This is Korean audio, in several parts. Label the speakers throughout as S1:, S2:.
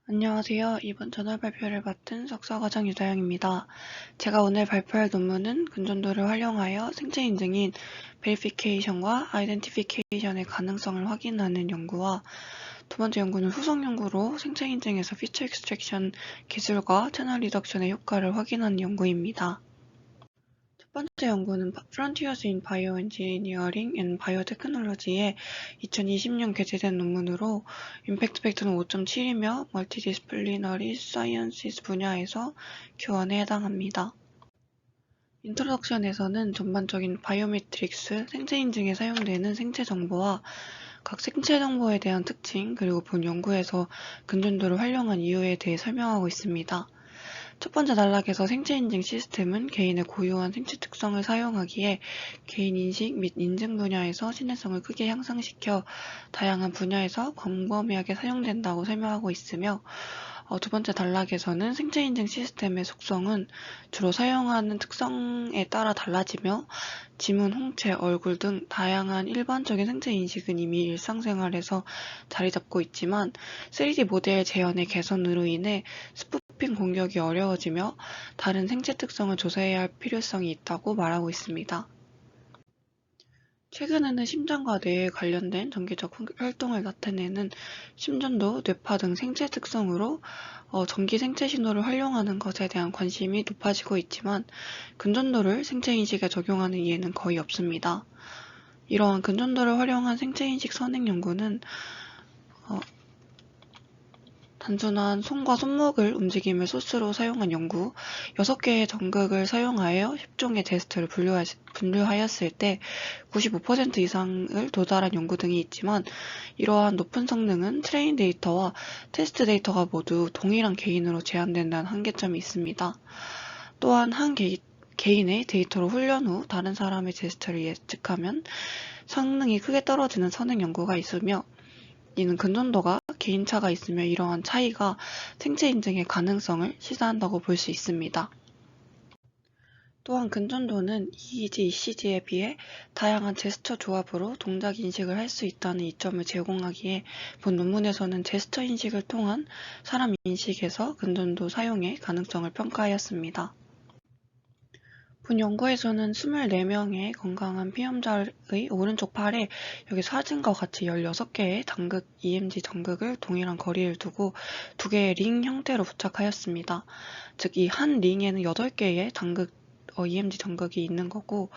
S1: 안녕하세요. 이번 저널 발표를 맡은 석사과정 유다영입니다. 제가 오늘 발표할 논문은 근전도를 활용하여 생체 인증인 베리피케이션과 아이덴티피케이션의 가능성을 확인하는 연구와 두 번째 연구는 후속 연구로 생체 인증에서 피처 익스트랙션 기술과 채널 리덕션의 효과를 확인하는 연구입니다. 첫 번째 연구는 Frontiers in Bioengineering and Biotechnology의 2020년 게재된 논문으로 임팩트 팩터는 5.7이며 멀티디스플리너리 사이언시스 분야에서 Q1에 해당합니다. 인트로덕션에서는 전반적인 바이오메트릭스, 생체 인증에 사용되는 생체 정보와 각 생체 정보에 대한 특징, 그리고 본 연구에서 근전도를 활용한 이유에 대해 설명하고 있습니다. 첫 번째 단락에서 생체 인증 시스템은 개인의 고유한 생체 특성을 사용하기에 개인 인식 및 인증 분야에서 신뢰성을 크게 향상시켜 다양한 분야에서 광범위하게 사용된다고 설명하고 있으며 두 번째 단락에서는 생체 인증 시스템의 속성은 주로 사용하는 특성에 따라 달라지며 지문, 홍채, 얼굴 등 다양한 일반적인 생체 인식은 이미 일상생활에서 자리 잡고 있지만 3D 모델 재현의 개선으로 인해 스푸핑 공격이 어려워지며 다른 생체 특성을 조사해야 할 필요성이 있다고 말하고 있습니다. 최근에는 심장과 뇌에 관련된 전기적 활동을 나타내는 심전도, 뇌파 등 생체 특성으로 전기 생체 신호를 활용하는 것에 대한 관심이 높아지고 있지만 근전도를 생체 인식에 적용하는 예는 거의 없습니다. 이러한 근전도를 활용한 생체 인식 선행 연구는 단순한 손과 손목을 움직임을 소스로 사용한 연구, 6개의 전극을 사용하여 10종의 테스트를 분류하였을 때 95% 이상을 도달한 연구 등이 있지만 이러한 높은 성능은 트레인 데이터와 테스트 데이터가 모두 동일한 개인으로 제한된다는 한계점이 있습니다. 또한 한 개인의 데이터로 훈련 후 다른 사람의 테스트를 예측하면 성능이 크게 떨어지는 선행 연구가 있으며 이는 근전도가 개인차가 있으며 이러한 차이가 생체 인증의 가능성을 시사한다고 볼 수 있습니다. 또한 근전도는 EEG, ECG에 비해 다양한 제스처 조합으로 동작 인식을 할 수 있다는 이점을 제공하기에 본 논문에서는 제스처 인식을 통한 사람 인식에서 근전도 사용의 가능성을 평가하였습니다. 본 연구에서는 24명의 건강한 피험자의 오른쪽 팔에 여기 사진과 같이 16개의 당극 EMG 전극을 동일한 거리를 두고 2개의 링 형태로 부착하였습니다. 즉, 이 한 링에는 8개의 당극 EMG 전극이 있는 거고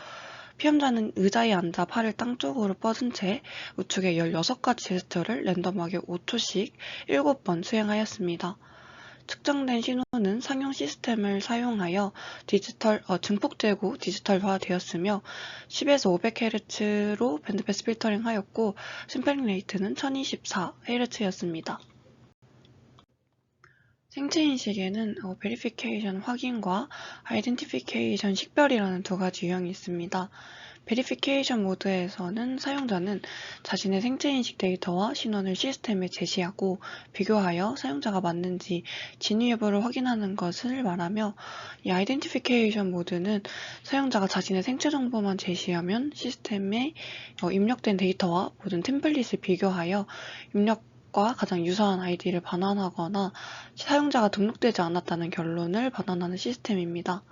S1: 피험자는 의자에 앉아 팔을 땅 쪽으로 뻗은 채 우측에 16가지 제스처를 랜덤하게 5초씩 7번 수행하였습니다. 측정된 신호는 상용 시스템을 사용하여 증폭되고 디지털화되었으며 10에서 500Hz로 밴드패스 필터링하였고 심플링 레이트는 1024Hz였습니다. 생체 인식에는 베리피케이션 확인과 아이덴티피케이션 식별이라는 두 가지 유형이 있습니다. 베리피케이션 모드에서는 사용자는 자신의 생체 인식 데이터와 신원을 시스템에 제시하고 비교하여 사용자가 맞는지 진위 여부를 확인하는 것을 말하며 이 아이덴티피케이션 모드는 사용자가 자신의 생체 정보만 제시하면 시스템에 입력된 데이터와 모든 템플릿을 비교하여 입력과 가장 유사한 아이디를 반환하거나 사용자가 등록되지 않았다는 결론을 반환하는 시스템입니다.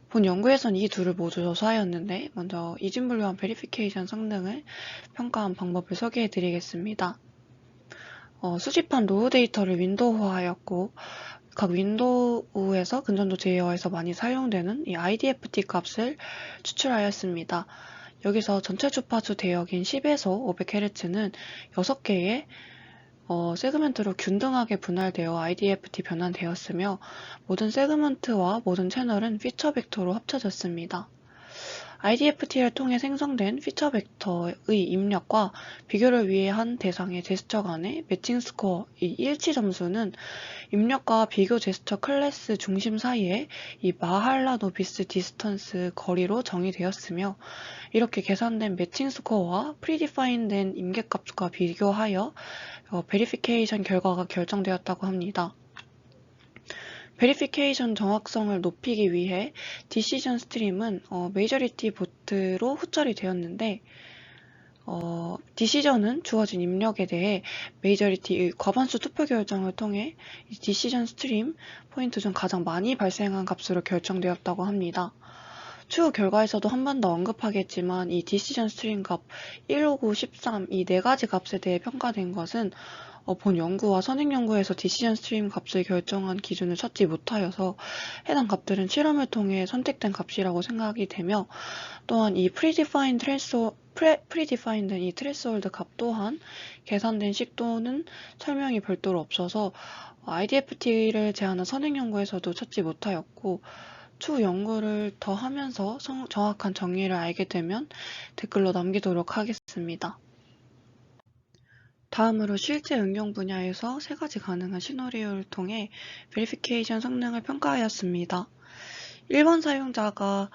S1: 본 연구에선 이 둘을 모두 조사하였는데 먼저 이중분류한 베리피케이션 성능을 평가한 방법을 소개해드리겠습니다. 수집한 로우 데이터를 윈도우화하였고 각 윈도우에서 근전도 제어에서 많이 사용되는 이 IDFT 값을 추출하였습니다. 여기서 전체 주파수 대역인 10에서 500Hz는 6개의 세그멘트로 균등하게 분할되어 IDFT 변환되었으며 모든 세그먼트와 모든 채널은 피처 벡터로 합쳐졌습니다. IDFT를 통해 생성된 피처 벡터의 입력과 비교를 위해 한 대상의 제스처 간의 매칭 스코어, 이 일치 점수는 입력과 비교 제스처 클래스 중심 사이의 이 마할라노비스 디스턴스 거리로 정의되었으며 이렇게 계산된 매칭 스코어와 프리디파인된 임계값과 비교하여 베리피케이션 결과가 결정되었다고 합니다. 베리피케이션 정확성을 높이기 위해 디시전 스트림은 메이저리티 보트로 후처리 되었는데 디시전은 주어진 입력에 대해 메이저리티의 과반수 투표 결정을 통해 이 디시전 스트림 포인트 중 가장 많이 발생한 값으로 결정되었다고 합니다. 추후 결과에서도 한 번 더 언급하겠지만 이 디시전 스트림 값 1, 5, 9, 13 이 네 가지 값에 대해 평가된 것은 본 연구와 선행 연구에서 디시전 스트림 값을 결정한 기준을 찾지 못하여서 해당 값들은 실험을 통해 선택된 값이라고 생각이 되며, 또한 이 프리디파인드 이 트레스홀드 값 또한 계산된 식도는 설명이 별도로 없어서 IDFT를 제한한 선행 연구에서도 찾지 못하였고, 추후 연구를 더 하면서 정확한 정의를 알게 되면 댓글로 남기도록 하겠습니다. 다음으로 실제 응용 분야에서 세 가지 가능한 시나리오를 통해 베리피케이션 성능을 평가하였습니다. 1번 사용자가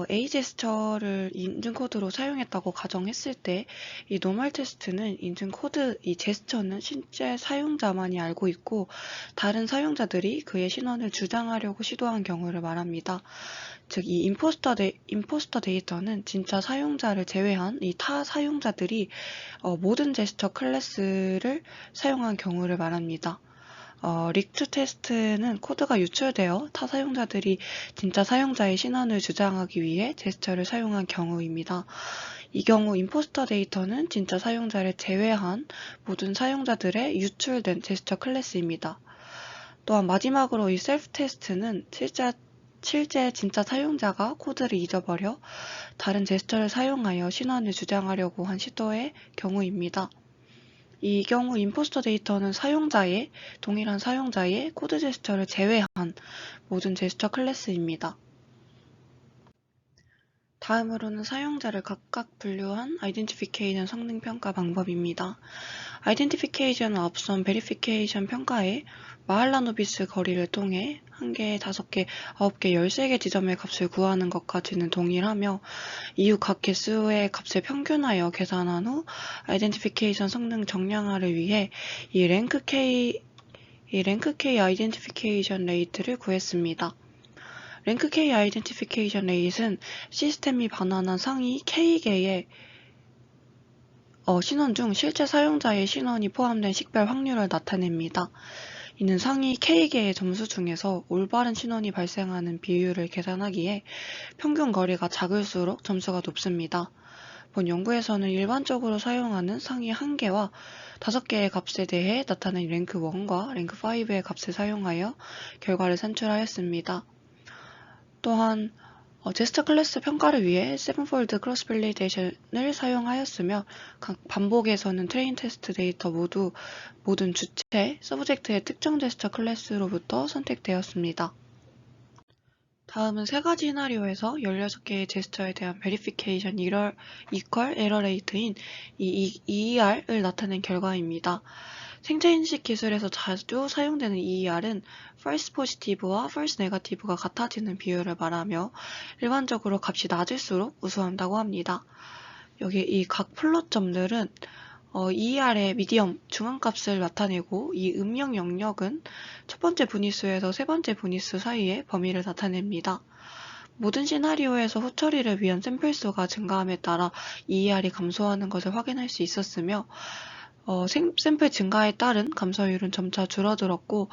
S1: A 제스처를 인증 코드로 사용했다고 가정했을 때 이 노멀 테스트는 인증 코드, 이 제스처는 실제 사용자만이 알고 있고 다른 사용자들이 그의 신원을 주장하려고 시도한 경우를 말합니다. 즉, 이 임포스터 데이터는 진짜 사용자를 제외한 이 타 사용자들이 모든 제스처 클래스를 사용한 경우를 말합니다. 릭트 테스트는 코드가 유출되어 타 사용자들이 진짜 사용자의 신원을 주장하기 위해 제스처를 사용한 경우입니다. 이 경우 임포스터 데이터는 진짜 사용자를 제외한 모든 사용자들의 유출된 제스처 클래스입니다. 또한 마지막으로 이 셀프 테스트는 실제 진짜 사용자가 코드를 잊어버려 다른 제스처를 사용하여 신원을 주장하려고 한 시도의 경우입니다. 이 경우 임포스터 데이터는 동일한 사용자의 코드 제스처를 제외한 모든 제스처 클래스입니다. 다음으로는 사용자를 각각 분류한 아이덴티피케이션 성능 평가 방법입니다. 아이덴티피케이션은 앞선 베리피케이션 평가에 마할라노비스 거리를 통해 1개, 5개, 9개, 13개 지점의 값을 구하는 것까지는 동일하며, 이후 각 개수의 값을 평균하여 계산한 후 아이덴티피케이션 성능 정량화를 위해 이 랭크 K 아이덴티피케이션 레이트를 구했습니다. 랭크 K 아이덴티피케이션 레이트는 시스템이 반환한 상위 K개의 신원 중 실제 사용자의 신원이 포함된 식별 확률을 나타냅니다. 이는 상위 K개의 점수 중에서 올바른 신원이 발생하는 비율을 계산하기에 평균 거리가 작을수록 점수가 높습니다. 본 연구에서는 일반적으로 사용하는 상위 1개와 5개의 값에 대해 나타낸 랭크 1과 랭크 5의 값을 사용하여 결과를 산출하였습니다. 또한 제스처 클래스 평가를 위해 세븐폴드 크로스 밸리데이션을 사용하였으며, 각 반복에서는 트레인 테스트 데이터 모든 주체, 서브젝트의 특정 제스처 클래스로부터 선택되었습니다. 다음은 세 가지 시나리오에서 16개의 제스처에 대한 베리피케이션 이퀄 에러 레이트인 EER을 나타낸 결과입니다. 생체인식 기술에서 자주 사용되는 EER은 false positive와 false negative가 같아지는 비율을 말하며 일반적으로 값이 낮을수록 우수한다고 합니다. 여기 이 각 플롯점들은 EER의 미디엄, 중앙값을 나타내고, 이 음영 영역은 첫 번째 분위수에서 세 번째 분위수 사이의 범위를 나타냅니다. 모든 시나리오에서 후처리를 위한 샘플수가 증가함에 따라 EER이 감소하는 것을 확인할 수 있었으며, 샘플 증가에 따른 감소율은 점차 줄어들었고,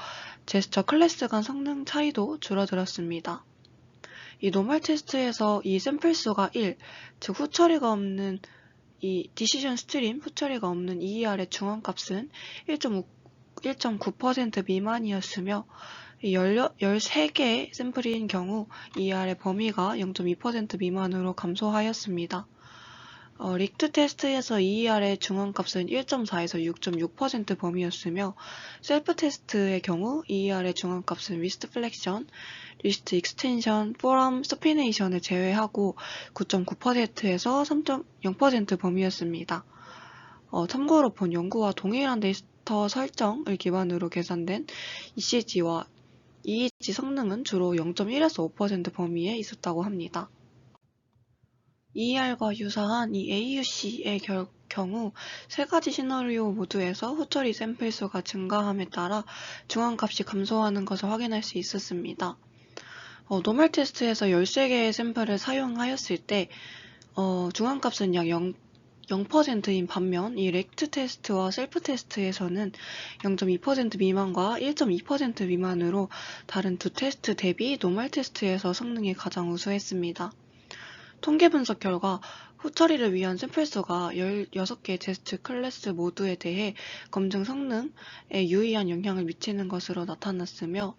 S1: 제스처 클래스 간 성능 차이도 줄어들었습니다. 이 노멀 테스트에서 이 샘플 수가 1, 즉 후처리가 없는 이 디시전 스트림 후처리가 없는 EER의 중앙값은 1.9% 미만이었으며, 13개의 샘플인 경우 EER의 범위가 0.2% 미만으로 감소하였습니다. 릭트 테스트에서 EER의 중앙값은 1.4에서 6.6% 범위였으며, 셀프 테스트의 경우 EER의 중앙값은 리스트 플렉션, 리스트 익스텐션, 포럼 서피네이션을 제외하고 9.9%에서 3.0% 범위였습니다. 참고로 본 연구와 동일한 데이터 설정을 기반으로 계산된 ECG와 EEG 성능은 주로 0.1에서 5% 범위에 있었다고 합니다. EER과 유사한 이 AUC의 경우 세 가지 시나리오 모두에서 후처리 샘플 수가 증가함에 따라 중앙값이 감소하는 것을 확인할 수 있었습니다. 노멀 테스트에서 13개의 샘플을 사용하였을 때 중앙값은 약 0%인 반면 이 렉트 테스트와 셀프 테스트에서는 0.2% 미만과 1.2% 미만으로 다른 두 테스트 대비 노멀 테스트에서 성능이 가장 우수했습니다. 통계 분석 결과 후처리를 위한 샘플수가 16개 테스트 클래스 모두에 대해 검증 성능에 유의한 영향을 미치는 것으로 나타났으며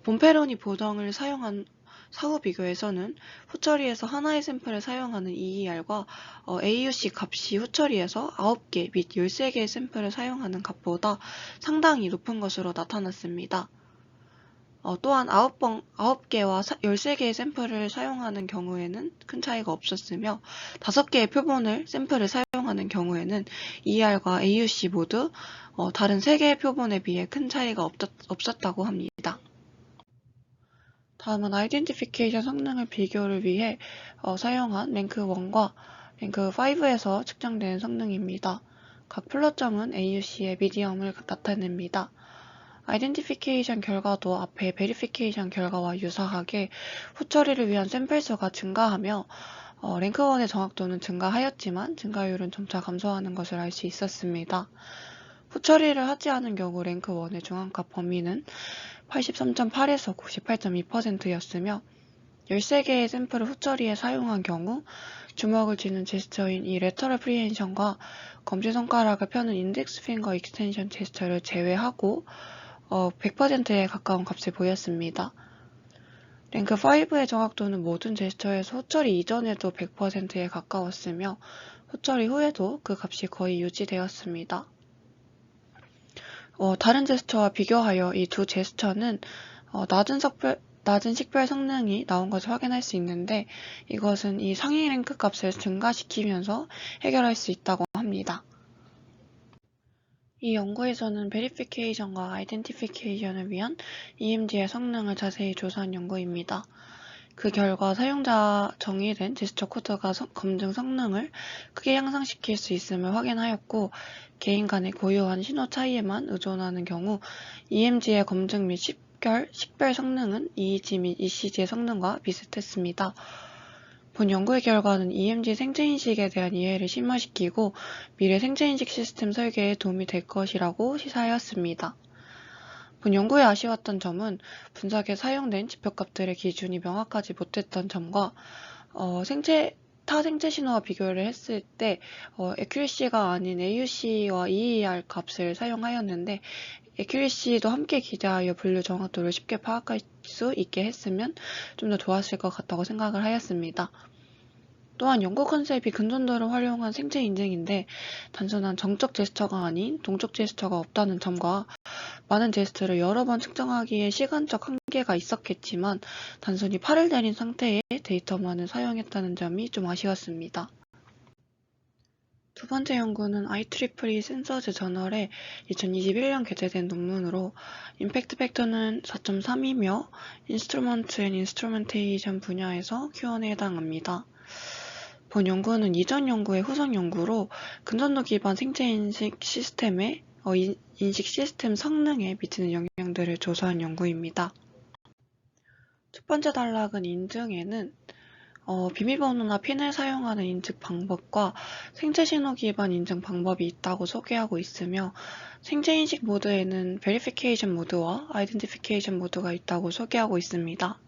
S1: 본페로니 보정을 사용한 사후 비교에서는 후처리에서 하나의 샘플을 사용하는 EER과 AUC 값이 후처리에서 9개 및 13개의 샘플을 사용하는 값보다 상당히 높은 것으로 나타났습니다. 또한 9개와 13개의 샘플을 사용하는 경우에는 큰 차이가 없었으며 5개의 샘플을 사용하는 경우에는 ER과 AUC 모두 다른 3개의 표본에 비해 큰 차이가 없었다고 합니다. 다음은 아이덴티피케이션 성능을 비교를 위해 사용한 랭크 1과 랭크 5에서 측정된 성능입니다. 각 플롯점은 AUC의 미디엄을 나타냅니다. 아이덴티피케이션 결과도 앞의 베리피케이션 결과와 유사하게 후처리를 위한 샘플 수가 증가하며 랭크 1의 정확도는 증가하였지만 증가율은 점차 감소하는 것을 알 수 있었습니다. 후처리를 하지 않은 경우 랭크 1의 중앙값 범위는 83.8에서 98.2%였으며 13개의 샘플을 후처리에 사용한 경우 주먹을 쥐는 제스처인 이 레터럴 프리헨션과 검지손가락을 펴는 인덱스 핑거 익스텐션 제스처를 제외하고 100%에 가까운 값을 보였습니다. 랭크 5의 정확도는 모든 제스처에서 후처리 이전에도 100%에 가까웠으며 후처리 후에도 그 값이 거의 유지되었습니다. 다른 제스처와 비교하여 이 두 제스처는 낮은 식별 성능이 나온 것을 확인할 수 있는데 이것은 이 상위 랭크 값을 증가시키면서 해결할 수 있다고 합니다. 이 연구에서는 베리피케이션과 아이덴티피케이션을 위한 EMG의 성능을 자세히 조사한 연구입니다. 그 결과 사용자 정의된 제스처 코드가 검증 성능을 크게 향상시킬 수 있음을 확인하였고 개인 간의 고유한 신호 차이에만 의존하는 경우 EMG의 검증 및 식별 성능은 EEG 및 ECG의 성능과 비슷했습니다. 본 연구의 결과는 EMG 생체인식에 대한 이해를 심화시키고 미래 생체인식 시스템 설계에 도움이 될 것이라고 시사하였습니다. 본 연구에 아쉬웠던 점은 분석에 사용된 지표값들의 기준이 명확하지 못했던 점과 타 생체 신호와 비교를 했을 때 accuracy가 아닌 AUC와 EER 값을 사용하였는데 accuracy도 함께 기대하여 분류 정확도를 쉽게 파악할 수 있게 했으면 좀 더 좋았을 것 같다고 생각을 하였습니다. 또한 연구 컨셉이 근전도를 활용한 생체 인증인데 단순한 정적 제스처가 아닌 동적 제스처가 없다는 점과 많은 제스처를 여러 번 측정하기에 시간적 한계가 있었겠지만 단순히 팔을 내린 상태의 데이터만을 사용했다는 점이 좀 아쉬웠습니다. 두 번째 연구는 IEEE 센서즈 저널에 2021년 게재된 논문으로 임팩트 팩터는 4.3이며 인스트루먼트 앤 인스트루멘테이션 분야에서 Q1에 해당합니다. 본 연구는 이전 연구의 후속 연구로 근전도 기반 생체 인식 시스템의 인식 시스템 성능에 미치는 영향들을 조사한 연구입니다. 첫 번째 단락은 인증에는 비밀번호나 핀을 사용하는 인증 방법과 생체 신호 기반 인증 방법이 있다고 소개하고 있으며 생체인식 모드에는 베리피케이션 모드와 아이덴티피케이션 모드가 있다고 소개하고 있습니다.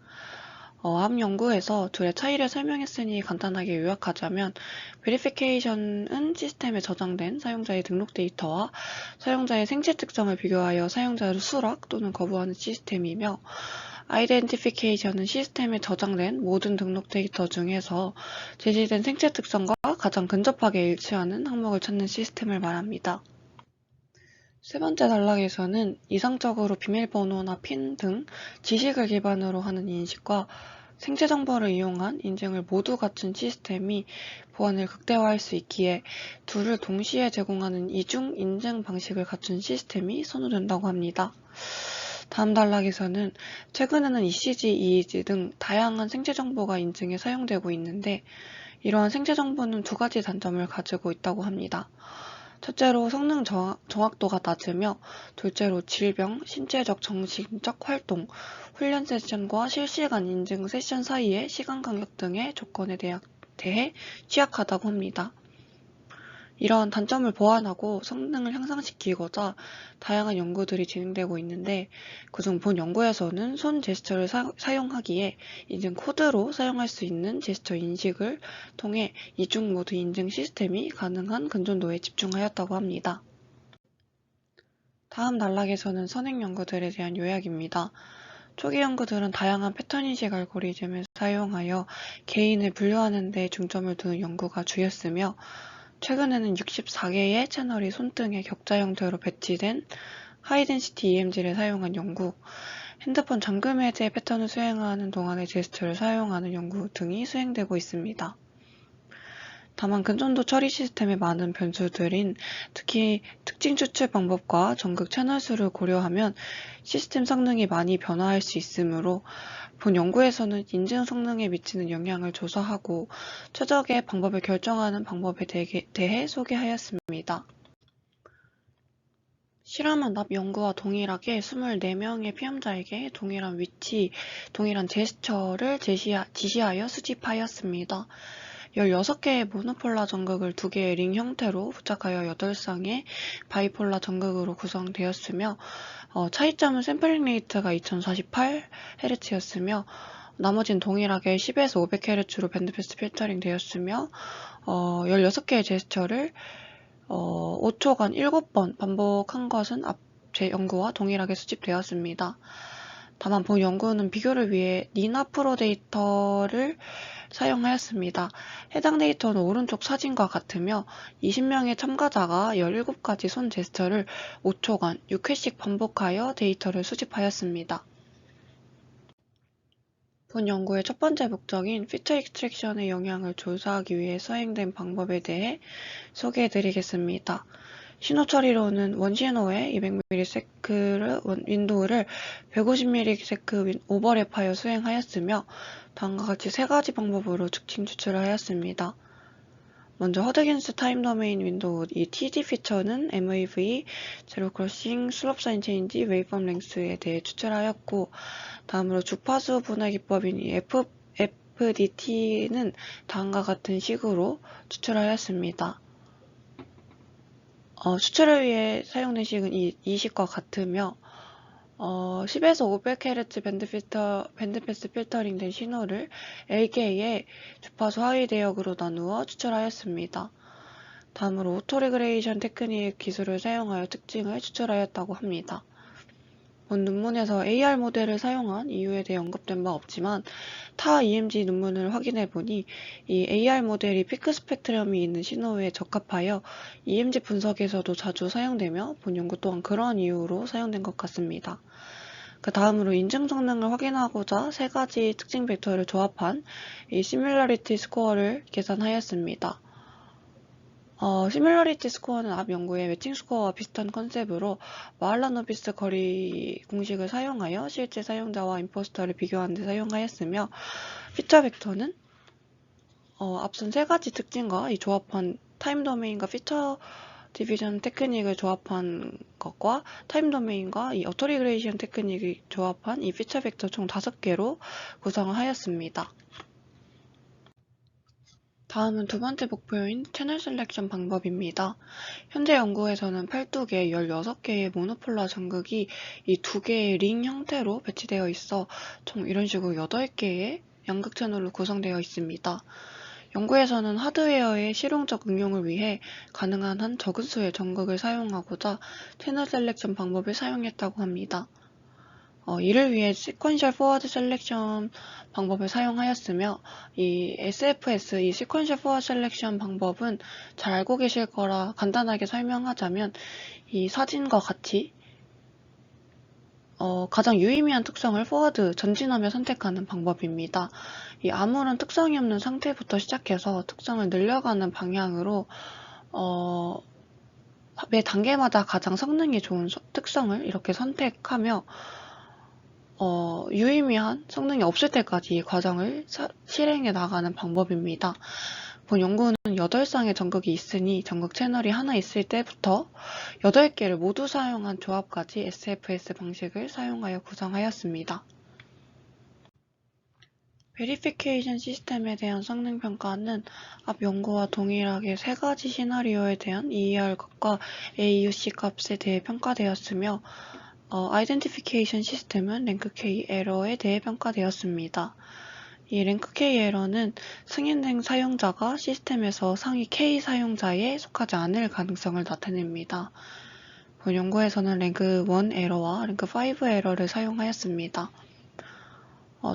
S1: 앞 연구에서 둘의 차이를 설명했으니 간단하게 요약하자면 베리피케이션은 시스템에 저장된 사용자의 등록 데이터와 사용자의 생체 특성을 비교하여 사용자를 수락 또는 거부하는 시스템이며 아이덴티피케이션은 시스템에 저장된 모든 등록 데이터 중에서 제시된 생체 특성과 가장 근접하게 일치하는 항목을 찾는 시스템을 말합니다. 세 번째 단락에서는 이상적으로 비밀번호나 핀 등 지식을 기반으로 하는 인식과 생체 정보를 이용한 인증을 모두 갖춘 시스템이 보안을 극대화할 수 있기에 둘을 동시에 제공하는 이중 인증 방식을 갖춘 시스템이 선호된다고 합니다. 다음 단락에서는 최근에는 ECG, EEG 등 다양한 생체 정보가 인증에 사용되고 있는데 이러한 생체 정보는 두 가지 단점을 가지고 있다고 합니다. 첫째로 성능 정확도가 낮으며 둘째로 질병, 신체적, 정신적 활동, 훈련 세션과 실시간 인증 세션 사이의 시간 간격 등의 조건에 대해 취약하다고 합니다. 이런 단점을 보완하고 성능을 향상시키고자 다양한 연구들이 진행되고 있는데, 그중 본 연구에서는 손 제스처를 사용하기에 인증 코드로 사용할 수 있는 제스처 인식을 통해 이중 모드 인증 시스템이 가능한 근전도에 집중하였다고 합니다. 다음 단락에서는 선행 연구들에 대한 요약입니다. 초기 연구들은 다양한 패턴 인식 알고리즘을 사용하여 개인을 분류하는 데 중점을 두는 연구가 주였으며, 최근에는 64개의 채널이 손등에 격자 형태로 배치된 하이덴시티 EMG를 사용한 연구, 핸드폰 잠금 해제 패턴을 수행하는 동안의 제스처를 사용하는 연구 등이 수행되고 있습니다. 다만 근전도 처리 시스템의 많은 변수들인 특히 특징 추출 방법과 전극 채널 수를 고려하면 시스템 성능이 많이 변화할 수 있으므로 본 연구에서는 인증 성능에 미치는 영향을 조사하고 최적의 방법을 결정하는 방법에 대해 소개하였습니다. 실험은 앞 연구와 동일하게 24명의 피험자에게 동일한 위치, 동일한 제스처를 지시하여 수집하였습니다. 16개의 모노폴라 전극을 2개의 링 형태로 부착하여 8쌍의 바이폴라 전극으로 구성되었으며, 차이점은 샘플링 레이트가 2048Hz였으며 나머진 동일하게 10에서 500Hz로 밴드패스 필터링 되었으며 16개의 제스처를 5초간 7번 반복한 것은 앞 제 연구와 동일하게 수집되었습니다. 다만 본 연구는 비교를 위해 니나 프로 데이터를 사용하였습니다. 해당 데이터는 오른쪽 사진과 같으며 20명의 참가자가 17가지 손 제스처를 5초간 6회씩 반복하여 데이터를 수집하였습니다. 본 연구의 첫 번째 목적인 피처 익스트랙션의 영향을 조사하기 위해 수행된 방법에 대해 소개해드리겠습니다. 신호 처리로는 원신호에 200ms 윈도우를 150ms 오버랩하여 수행하였으며 다음과 같이 3가지 방법으로 특징 추출을 하였습니다. 먼저 허드긴스 타임 도메인 윈도우, 이 TD 피처는 MAV, 제로 크로싱, 슬롭 사인 체인지, 웨이브폼 랭스에 대해 추출하였고, 다음으로 주파수 분할 기법인 이 FDT는 다음과 같은 식으로 추출하였습니다. 추출을 위해 사용된 식은 이 식과 같으며 10에서 500Hz 밴드패스 필터링 된 신호를 LK의 주파수 하위 대역으로 나누어 추출하였습니다. 다음으로 오토레그레이션 테크닉 기술을 사용하여 특징을 추출하였다고 합니다. 본 논문에서 AR 모델을 사용한 이유에 대해 언급된 바 없지만 타 EMG 논문을 확인해보니 이 AR 모델이 피크 스펙트럼이 있는 신호에 적합하여 EMG 분석에서도 자주 사용되며 본 연구 또한 그런 이유로 사용된 것 같습니다. 그 다음으로 인증 성능을 확인하고자 3가지 특징 벡터를 조합한 이 시뮬러리티 스코어를 계산하였습니다. 시뮬러리티 스코어는 앞 연구의 매칭 스코어와 비슷한 컨셉으로 마할라노비스 거리 공식을 사용하여 실제 사용자와 임포스터를 비교하는 데 사용하였으며, 피처 벡터는 앞선 3가지 특징과 이 조합한 타임 도메인과 피처 디비전 테크닉을 조합한 것과 타임 도메인과 이 어토리그레이션 테크닉을 조합한 이 피처 벡터 총 5개로 구성을 하였습니다. 다음은 두 번째 목표인 채널 셀렉션 방법입니다. 현재 연구에서는 8두개, 16개의 모노폴라 전극이 이 2개의 링 형태로 배치되어 있어 총 이런 식으로 8개의 양극 채널로 구성되어 있습니다. 연구에서는 하드웨어의 실용적 응용을 위해 가능한 한 적은 수의 전극을 사용하고자 채널 셀렉션 방법을 사용했다고 합니다. 이를 위해 시퀀셜 포워드 셀렉션 방법을 사용하였으며, 이 SFS, 이 시퀀셜 포워드 셀렉션 방법은 잘 알고 계실 거라 간단하게 설명하자면 이 사진과 같이 가장 유의미한 특성을 포워드, 전진하며 선택하는 방법입니다. 이 아무런 특성이 없는 상태부터 시작해서 특성을 늘려가는 방향으로 매 단계마다 가장 성능이 좋은 특성을 이렇게 선택하며 유의미한 성능이 없을 때까지 이 과정을 실행해 나가는 방법입니다. 본 연구는 8쌍의 전극이 있으니 전극 채널이 하나 있을 때부터 8개를 모두 사용한 조합까지 SFS 방식을 사용하여 구성하였습니다. 베리피케이션 시스템에 대한 성능 평가는 앞 연구와 동일하게 세 가지 시나리오에 대한 EER 값과 AUC 값에 대해 평가되었으며, 아이덴티피케이션 시스템은 랭크 K 에러에 대해 평가되었습니다. 이 랭크 K 에러는 승인된 사용자가 시스템에서 상위 K 사용자에 속하지 않을 가능성을 나타냅니다. 본 연구에서는 랭크 1 에러와 랭크 5 에러를 사용하였습니다.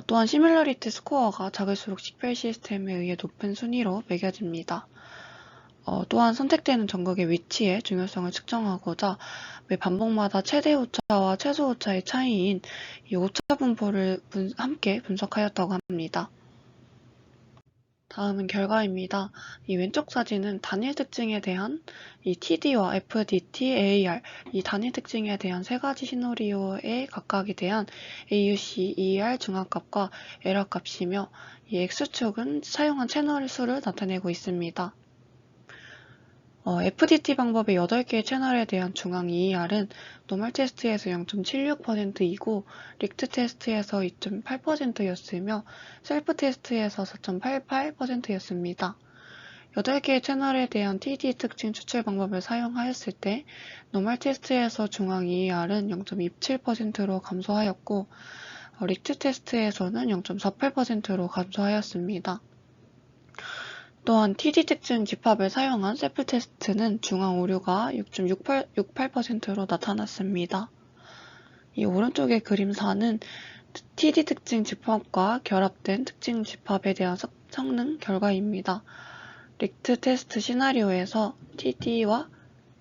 S1: 또한 시뮬러리티 스코어가 작을수록 식별 시스템에 의해 높은 순위로 매겨집니다. 또한 선택되는 전극의 위치의 중요성을 측정하고자 매 반복마다 최대 오차와 최소 오차의 차이인 이 오차 분포를 함께 분석하였다고 합니다. 다음은 결과입니다. 이 왼쪽 사진은 단일 특징에 대한 이 TD와 FDT, AR, 이 단일 특징에 대한 세 가지 시나리오에 각각에 대한 AUC, ER 중앙값과 에러 값이며, 이 X축은 사용한 채널 수를 나타내고 있습니다. FDT 방법의 8개의 채널에 대한 중앙 EER은 노멀 테스트에서 0.76%이고 릭트 테스트에서 2.8%였으며 셀프 테스트에서 4.88%였습니다. 8개의 채널에 대한 TD 특징 추출 방법을 사용하였을 때 노멀 테스트에서 중앙 EER은 0.27%로 감소하였고 릭트 테스트에서는 0.48%로 감소하였습니다. 또한 TD 특징 집합을 사용한 셀프 테스트는 중앙 오류가 6.68%로 나타났습니다. 이 오른쪽의 그림사는 TD 특징 집합과 결합된 특징 집합에 대한 성능 결과입니다. 릭트 테스트 시나리오에서 TD와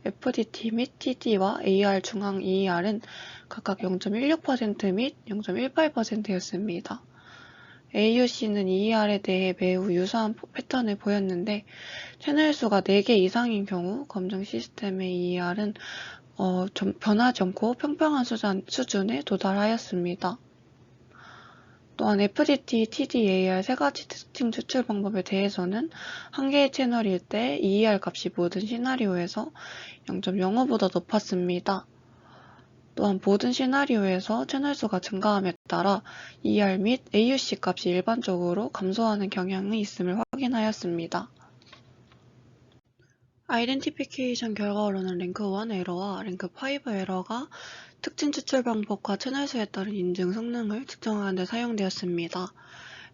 S1: FDT 및 TD와 AR 중앙 EER은 각각 0.16% 및 0.18%였습니다. AUC는 EER에 대해 매우 유사한 패턴을 보였는데 채널 수가 4개 이상인 경우 검증 시스템의 EER은 변하지 않고 평평한 수준에 도달하였습니다. 또한 FDT, TD, AR 세 가지 특징 추출 방법에 대해서는 한 개의 채널일 때 EER 값이 모든 시나리오에서 0.05보다 높았습니다. 또한 모든 시나리오에서 채널 수가 증가함에 따라 ER 및 AUC 값이 일반적으로 감소하는 경향이 있음을 확인하였습니다. 아이덴티피케이션 결과로는 랭크 1 에러와 랭크 5 에러가 특징 추출 방법과 채널 수에 따른 인증 성능을 측정하는 데 사용되었습니다.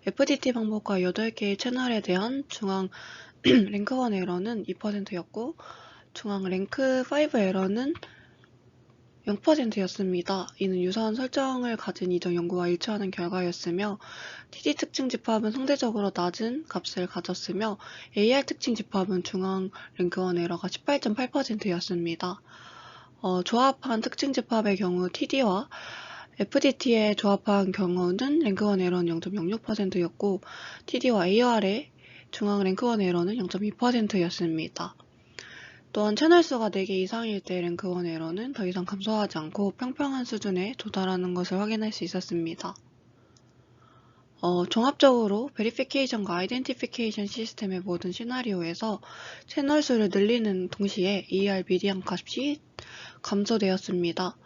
S1: FDT 방법과 8개의 채널에 대한 중앙 랭크 1 에러는 2%였고 중앙 랭크 5 에러는 0%였습니다. 이는 유사한 설정을 가진 이전 연구와 일치하는 결과였으며 TD 특징 집합은 상대적으로 낮은 값을 가졌으며 AR 특징 집합은 중앙 랭크 1 에러가 18.8%였습니다. 조합한 특징 집합의 경우 TD와 FDT에 조합한 경우는 랭크 1 에러는 0.06%였고 TD와 AR의 중앙 랭크 1 에러는 0.2%였습니다. 또한 채널 수가 4개 이상일 때 랭크 1 에러는 더 이상 감소하지 않고 평평한 수준에 도달하는 것을 확인할 수 있었습니다. 종합적으로 베리피케이션과 아이덴티피케이션 시스템의 모든 시나리오에서 채널 수를 늘리는 동시에 ER 미디안 값이 감소되었습니다.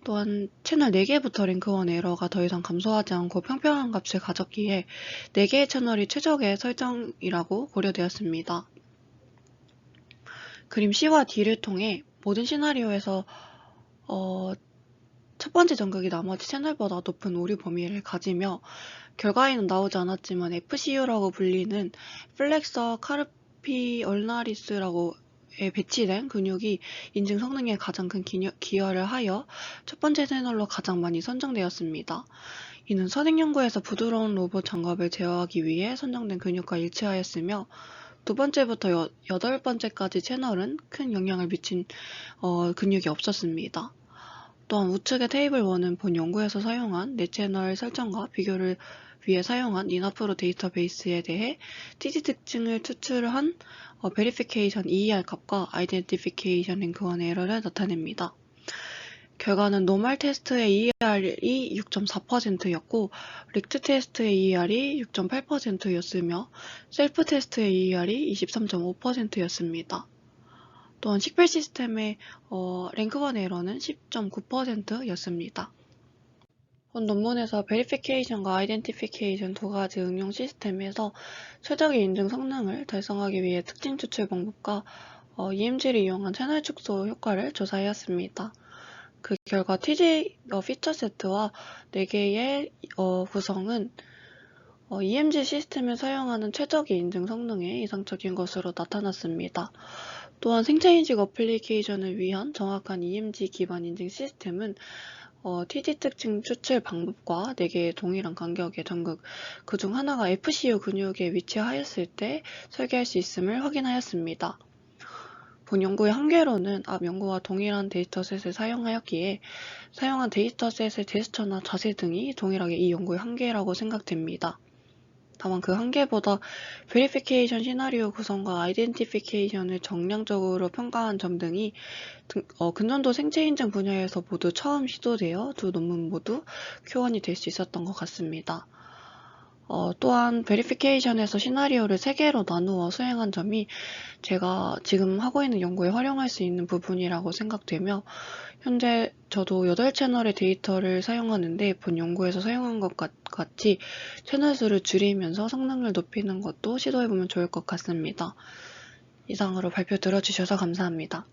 S1: 또한 채널 4개부터 랭크 1 에러가 더 이상 감소하지 않고 평평한 값을 가졌기에 4개의 채널이 최적의 설정이라고 고려되었습니다. 그림 C와 D를 통해 모든 시나리오에서 첫 번째 전극이 나머지 채널보다 높은 오류 범위를 가지며 결과에는 나오지 않았지만 FCU라고 불리는 플렉서 카르피 얼나리스라고 배치된 근육이 인증 성능에 가장 큰 기여를 하여 첫 번째 채널로 가장 많이 선정되었습니다. 이는 선행 연구에서 부드러운 로봇 장갑을 제어하기 위해 선정된 근육과 일치하였으며 두 번째부터 8번째까지 채널은 큰 영향을 미친 근육이 없었습니다. 또한 우측의 테이블 1은 본 연구에서 사용한 4채널 설정과 비교를 위해 사용한 니나프로 데이터베이스에 대해 TD 특징을 추출한 베리피케이션 EER 값과 아이덴티피케이션 랭크 1 에러를 나타냅니다. 결과는 노멀 테스트의 EER이 6.4%였고 릭트 테스트의 EER이 6.8%였으며 셀프 테스트의 EER이 23.5%였습니다. 또한 식별 시스템의 랭크 1 에러는 10.9%였습니다. 본 논문에서 베리피케이션과 아이덴티피케이션 두 가지 응용 시스템에서 최적의 인증 성능을 달성하기 위해 특징 추출 방법과 EMG를 이용한 채널 축소 효과를 조사하였습니다. 그 결과 TG 피처 세트와 4개의 구성은 EMG 시스템을 사용하는 최적의 인증 성능에 이상적인 것으로 나타났습니다. 또한 생체인식 어플리케이션을 위한 정확한 EMG 기반 인증 시스템은 TD 특징 추출 방법과 4개의 동일한 간격의 전극, 그중 하나가 FCU 근육에 위치하였을 때 설계할 수 있음을 확인하였습니다. 본 연구의 한계로는 앞 연구와 동일한 데이터셋을 사용하였기에 사용한 데이터셋의 제스처나 자세 등이 동일하게 이 연구의 한계라고 생각됩니다. 다만 그 한계보다 베리피케이션 시나리오 구성과 아이덴티피케이션을 정량적으로 평가한 점 등이 근전도 생체인증 분야에서 모두 처음 시도되어 두 논문 모두 Q1이 될 수 있었던 것 같습니다. 또한 베리피케이션에서 시나리오를 3개로 나누어 수행한 점이 제가 지금 하고 있는 연구에 활용할 수 있는 부분이라고 생각되며 현재 저도 8채널의 데이터를 사용하는데 본 연구에서 사용한 것 같이 채널 수를 줄이면서 성능을 높이는 것도 시도해보면 좋을 것 같습니다. 이상으로 발표 들어주셔서 감사합니다.